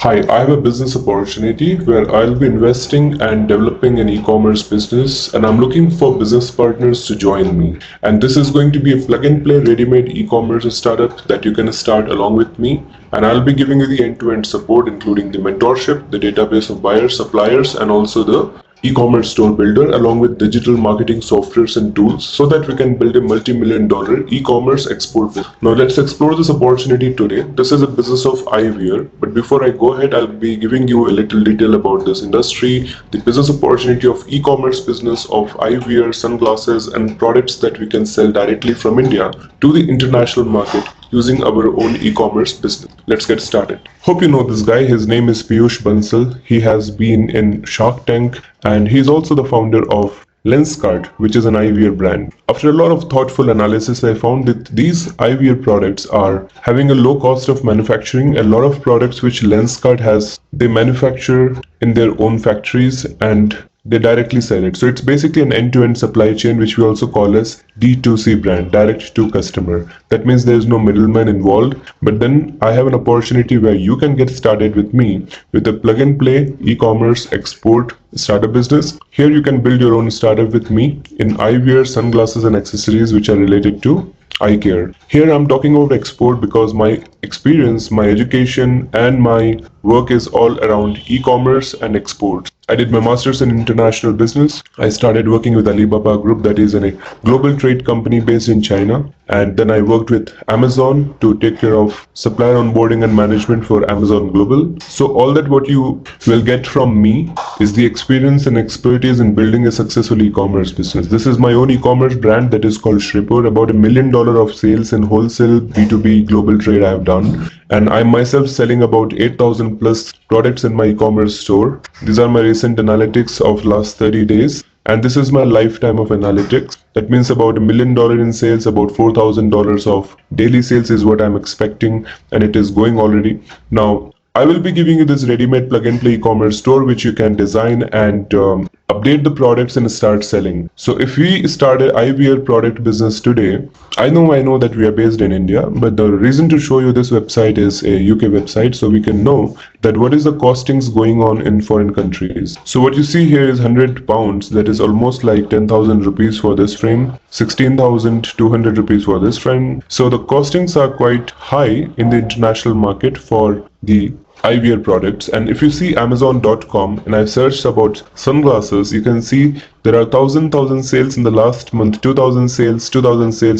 Hi, I have a business opportunity where I'll be investing and developing an e-commerce business, and I'm looking for business partners to join me. And this is going to be a plug-and-play ready-made e-commerce startup that you can start along with me. And I'll be giving you the end-to-end support, including the mentorship, the database of buyers, suppliers, and also the e-commerce store builder along with digital marketing softwares and tools so that we can build a multi-million-dollar e-commerce export business. Now let's explore this opportunity today. This is a business of Eyewear, but before I go ahead, I'll be giving you a little detail about this industry, the business opportunity of e-commerce business of eyewear, sunglasses, and products that we can sell directly from India to the international market using our own e-commerce business. Let's get started. Hope you know this guy. His name is Piyush Bansal. He has been in Shark Tank and he's also the founder of Lenskart, which is an eyewear brand. After a lot of thoughtful analysis, I found that these eyewear products are having a low cost of manufacturing. A lot of products which Lenskart has, they manufacture in their own factories and they directly sell it. So it's basically an end-to-end supply chain, which we also call as D2C brand, direct to customer. That means there is no middleman involved. But then I have an opportunity where you can get started with me with a plug-and-play e-commerce export startup business. Here you can build your own startup with me in eyewear, sunglasses, and accessories which are related to eye care. Here I'm talking about export because my experience, my education, and my work is all around e-commerce and exports. I did my master's in international business. I started working with Alibaba Group, that is a global trade company based in China. And then I worked with Amazon to take care of supplier onboarding and management for Amazon Global. So all that what you will get from me is the experience and expertise in building a successful e-commerce business. This is my own e-commerce brand that is called Shripur. About $1 million of sales in wholesale B2B global trade I have done. And I'm myself selling about 8,000 plus products in my e-commerce store. These are my recent analytics of last 30 days. And this is my lifetime of analytics. That means about $1 million in sales, about $4,000 of daily sales is what I'm expecting. And it is going already. Now, I will be giving you this ready-made plug-and-play e-commerce store which you can design and update the products and start selling. So if we start an eyewear product business today, I know that we are based in India, but the reason to show you this website is a UK website so we can know that what is the costings going on in foreign countries. So what you see here is £100, that is almost like 10,000 rupees for this frame, 16,200 rupees for this frame. So the costings are quite high in the international market for the eyewear products. And if you see Amazon.com and I've searched about sunglasses, you can see there are 1,000 sales in the last month, 2,000 sales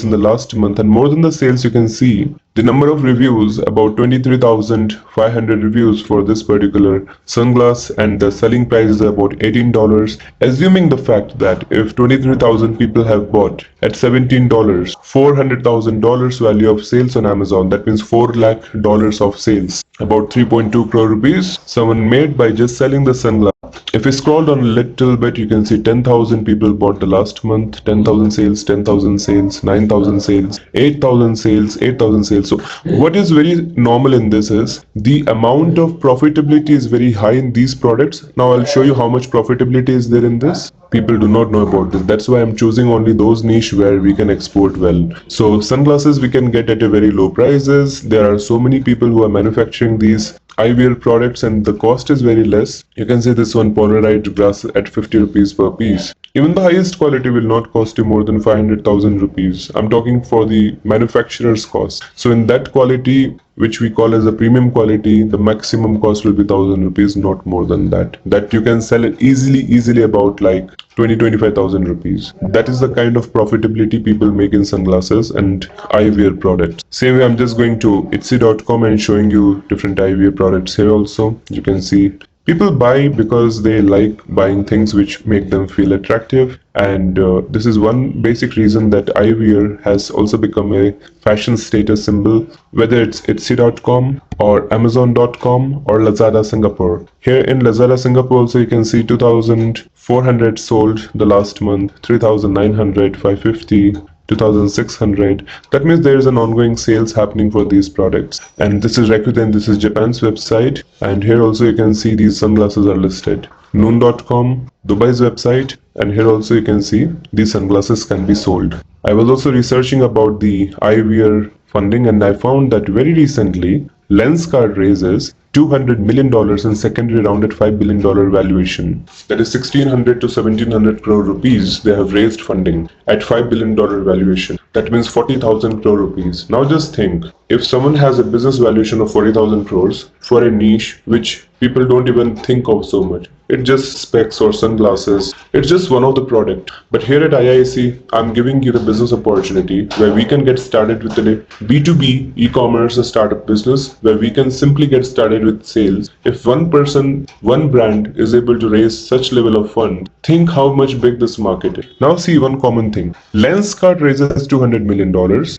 in the last month, and more than the sales you can see the number of reviews, about 23,500 reviews for this particular sunglass, and the selling price is about $18. Assuming the fact that if 23,000 people have bought at $17, $400,000 value of sales on Amazon, that means $4 lakh of sales, about 3.2 crore rupees someone made by just selling the sunglass. If we scroll down a little bit, you can see 10,000 people bought the last month, 10,000 sales, 10,000 sales, 9,000 sales, 8,000 sales, 8,000 sales. So what is very normal in this is the amount of profitability is very high in these products. Now I'll show you how much profitability is there in this. People do not know about this. That's why I'm choosing only those niche where we can export well. So sunglasses we can get at a very low prices. There are so many people who are manufacturing these eyewear products and the cost is very less. You can see this one polarized glass at 50 rupees per piece. Even the highest quality will not cost you more than 500,000 rupees. I'm talking for the manufacturer's cost. So in that quality, which we call as a premium quality, the maximum cost will be 1,000 rupees, not more than that. That you can sell it easily about like 25,000 rupees. That is the kind of profitability people make in sunglasses and eyewear products. Same way, I'm just going to Etsy.com and showing you different eyewear products here also. You can see people buy because they like buying things which make them feel attractive. And this is one basic reason that eyewear has also become a fashion status symbol, whether it's Etsy.com or Amazon.com or Lazada Singapore. Here in Lazada Singapore also you can see 2,400 sold the last month, 3,900, 550, 2,600. That means there is an ongoing sales happening for these products. And this is Rakuten, this is Japan's website. And here also you can see these sunglasses are listed. Noon.com, Dubai's website, and here also you can see these sunglasses can be sold. I was also researching about the eyewear funding and I found that very recently Lenskart raises $200 million in secondary round at $5 billion valuation. That is 1600 to 1700 crore rupees they have raised funding at $5 billion valuation. That means 40,000 crore rupees. Now just think, if someone has a business valuation of 40,000 crores for a niche which people don't even think of so much, it's just specs or sunglasses, it's just one of the product. But here at IIEC, I'm giving you the business opportunity where we can get started with a B2B e-commerce startup business where we can simply get started with sales. If one person, one brand is able to raise such level of fund, think how much big this market is. Now see one common thing. Lenskart raises $200 million,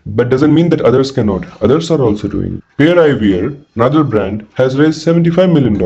but doesn't mean that others cannot. Others are also doing. Here Eyewear, another brand, has raised $75 million.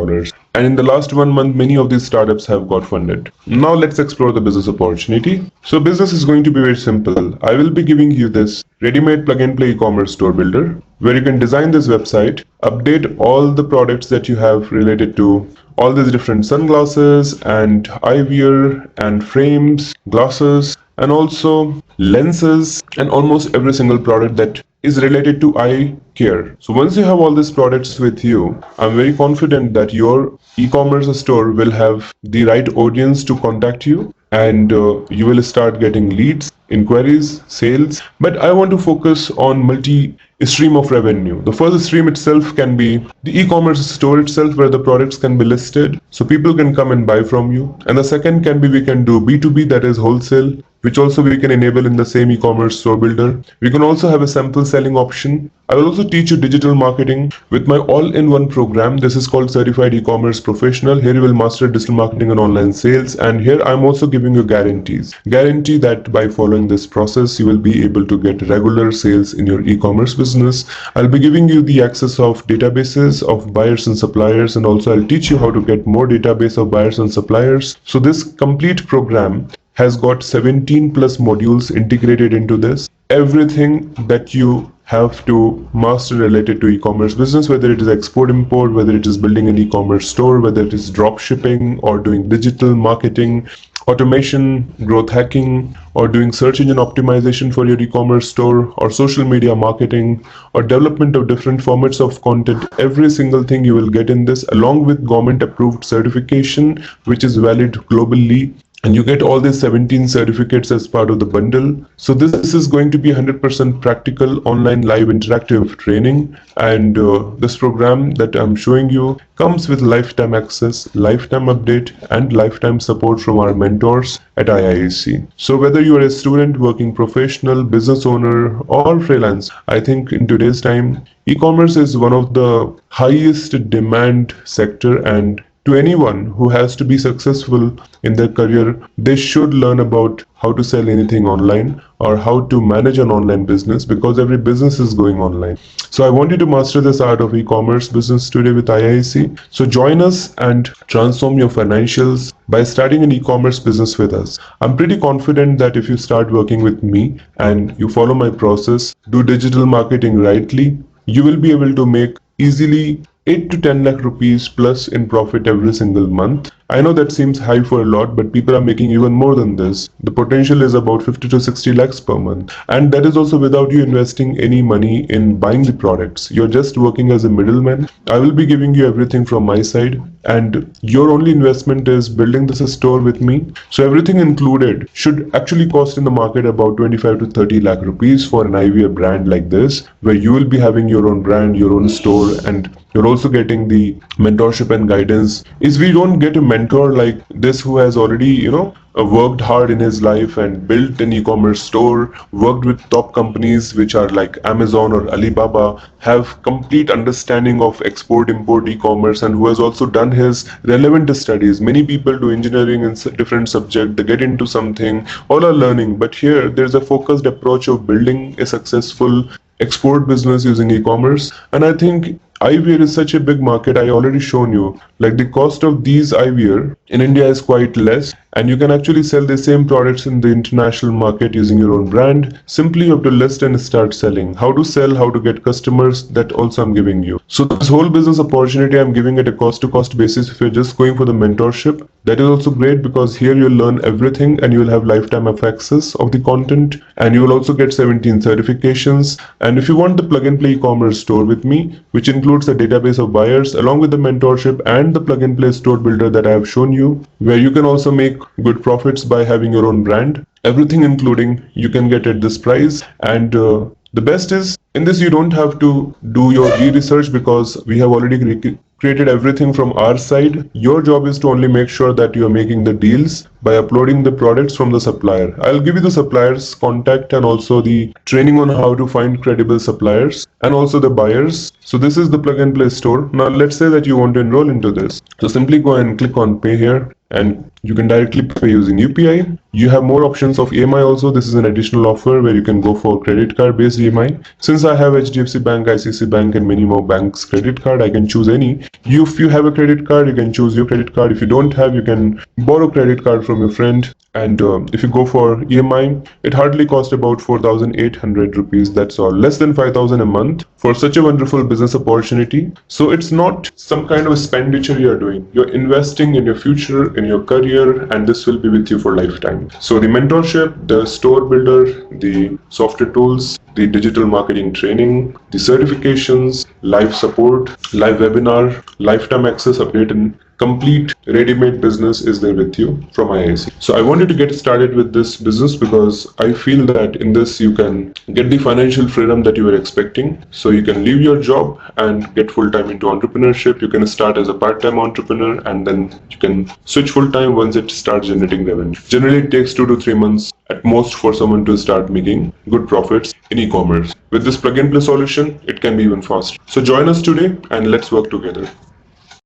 And in the last 1 month, many of these startups have got funded. Now let's explore the business opportunity. So business is going to be very simple. I will be giving you this ready-made plug-and-play e-commerce store builder where you can design this website, update all the products that you have related to all these different sunglasses and eyewear and frames, glasses, and also lenses and almost every single product that is related to eye care. So once you have all these products with you, I'm very confident that your e-commerce store will have the right audience to contact you, and you will start getting leads, inquiries, sales. But I want to focus on multi-stream of revenue. The first stream itself can be the e-commerce store itself where the products can be listed so people can come and buy from you. And the second can be we can do B2B, that is wholesale, which also we can enable in the same e-commerce store builder. We can also have a sample selling option. I will also teach you digital marketing with my all-in-one program. This is called Certified E-Commerce Professional. Here you will master digital marketing and online sales. And here I'm also giving you guarantees. Guarantee that by following this process, you will be able to get regular sales in your e-commerce business. I'll be giving you the access of databases of buyers and suppliers, and also I'll teach you how to get more database of buyers and suppliers. So this complete program has got 17 plus modules integrated into this. Everything that you have to master related to e-commerce business, whether it is export import, whether it is building an e-commerce store, whether it is drop shipping or doing digital marketing, automation, growth hacking, or doing search engine optimization for your e-commerce store, or social media marketing, or development of different formats of content. Every single thing you will get in this, along with government approved certification which is valid globally. And you get all these 17 certificates as part of the bundle. So this is going to be 100% practical, online, live, interactive training. And this program that I'm showing you comes with lifetime access, lifetime update, and lifetime support from our mentors at IIEC. So whether you are a student, working professional, business owner, or freelance, I think in today's time, e-commerce is one of the highest demand sector, and to anyone who has to be successful in their career, they should learn about how to sell anything online or how to manage an online business, because every business is going online. So I want you to master this art of e-commerce business today with IIEC. So join us and transform your financials by starting an e-commerce business with us. I'm pretty confident that if you start working with me and you follow my process, do digital marketing rightly, you will be able to make easily 8 to 10 lakh rupees plus in profit every single month. I know that seems high for a lot, but people are making even more than this. The potential is about 50 to 60 lakhs per month. And that is also without you investing any money in buying the products. You're just working as a middleman. I will be giving you everything from my side, and your only investment is building this store with me. So everything included should actually cost in the market about 25 to 30 lakh rupees for an eyewear brand like this, where you will be having your own brand, your own store, and you're also getting the mentorship and guidance. Is we don't get a mentor like this who has already, worked hard in his life and built an e-commerce store, worked with top companies which are like Amazon or Alibaba, have complete understanding of export, import, e-commerce, and who has also done his relevant studies. Many people do engineering in different subjects, they get into something, all are learning. But here there's a focused approach of building a successful export business using e-commerce. And I think eyewear is such a big market. I already shown you, like the cost of these eyewear in India is quite less, and you can actually sell the same products in the international market using your own brand. Simply you have to list and start selling. How to sell, how to get customers, that also I'm giving you. So this whole business opportunity I'm giving at a cost to cost basis if you're just going for the mentorship. That is also great because here you'll learn everything and you'll have lifetime of access of the content, and you will also get 17 certifications. And if you want the plug and play e-commerce store with me, which includes a database of buyers along with the mentorship and the plug and play store builder that I have shown you, where you can also make good profits by having your own brand, everything including you can get at this price. And the best is, in this you don't have to do your research because we have already created everything from our side. Your job is to only make sure that you are making the deals by uploading the products from the supplier. I'll give you the supplier's contact and also the training on how to find credible suppliers and also the buyers. So this is the plug and play store. Now let's say that you want to enroll into this. So simply go and click on pay here, and you can directly pay using UPI. You have more options of EMI also. This is an additional offer where you can go for credit card based EMI. Since I have HDFC Bank, ICICI Bank and many more banks credit card, I can choose any. If you have a credit card, you can choose your credit card. If you don't have, you can borrow credit card from your friend. And if you go for EMI, it hardly costs about 4,800 rupees. That's all, less than 5,000 a month for such a wonderful business opportunity. So it's not some kind of expenditure you're doing. You're investing in your future, in your career, and this will be with you for lifetime. So the mentorship, the store builder, the software tools, the digital marketing training, the certifications, live support, live webinar, lifetime access, update, and complete ready-made business is there with you from IIEC. So I wanted to get started with this business because I feel that in this you can get the financial freedom that you were expecting. So you can leave your job and get full-time into entrepreneurship. You can start as a part-time entrepreneur and then you can switch full-time once it starts generating revenue. Generally it takes 2 to 3 months at most for someone to start making good profits in e-commerce. With this plug and play solution, it can be even faster. So join us today and let's work together.